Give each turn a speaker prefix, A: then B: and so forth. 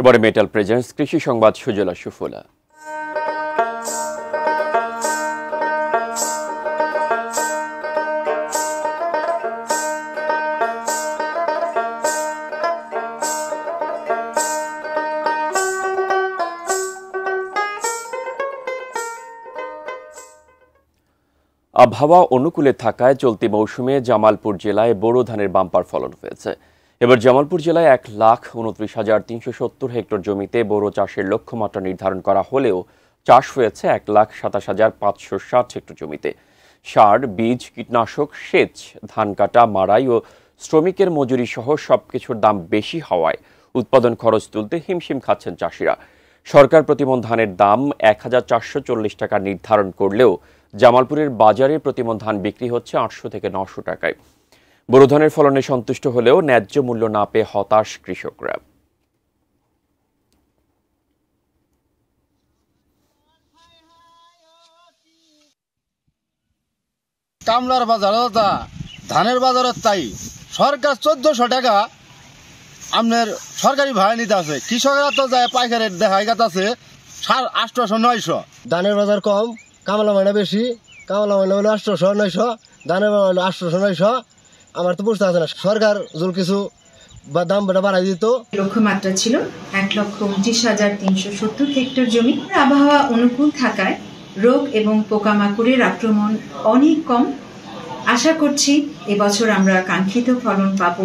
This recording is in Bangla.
A: এবারে মেটাল প্রেজেন্টস কৃষি সংবাদ সুজলা সুফলা। আবহাওয়া অনুকূলে থাকায় চলতি মৌসুমে জামালপুর জেলায় বোরো ধানের বাম্পার ফলন হয়েছে। এবার জামালপুর জেলায় 1,29,370 হেক্টর জমিতে বোরো চাষের লক্ষ্যমাত্রা নির্ধারণ করা হলেও চাষ হয়েছে 1,27,560 হেক্টর জমিতে। সার, বীজ, কীটনাশক, সেচ, ধান কাটা, মাড়াই ও শ্রমিকের মজুরি সহ সবকিছুর দাম বেশি হওয়ায় উৎপাদন খরচ তুলতে হিমশিম খাচ্ছেন চাষিরা। সরকার প্রতিমণ ধানের দাম 1,440 টাকা নির্ধারণ করলেও জামালপুরের বাজারে প্রতিমণ ধান বিক্রি হচ্ছে 800 থেকে 900 টাকায়। বোরো ধানের ফলনে সন্তুষ্ট হলেও ন্যায্য মূল্য না পেয়ে হতাশ কৃষকরা।
B: কামলার বাজার ধানের বাজারের তাই সরকার 1400 টাকা আপনার সরকারি ভাড়া নিতে আছে, কৃষকরা তো যায় পাইকারি দেখাই আছে 800-900।
C: ধানের বাজার কম, কামলা মাইনা বেশি, কামলা মাইনা হলো 800-900, ধানের বাজার হলো 800-900। আমার তো বুঝতে আছে না, সরকার জল কিছু বা দাম বাড়াই দিত।
D: লক্ষ্যমাত্রা ছিল 1,29,370 হেক্টর জমি। আবহাওয়া অনুকূল থাকায় রোগ এবং পোকামাকড়ের আক্রমণ অনেক কম। আশা করছি এবছর আমরা কাঙ্ক্ষিত ফলন পাবো।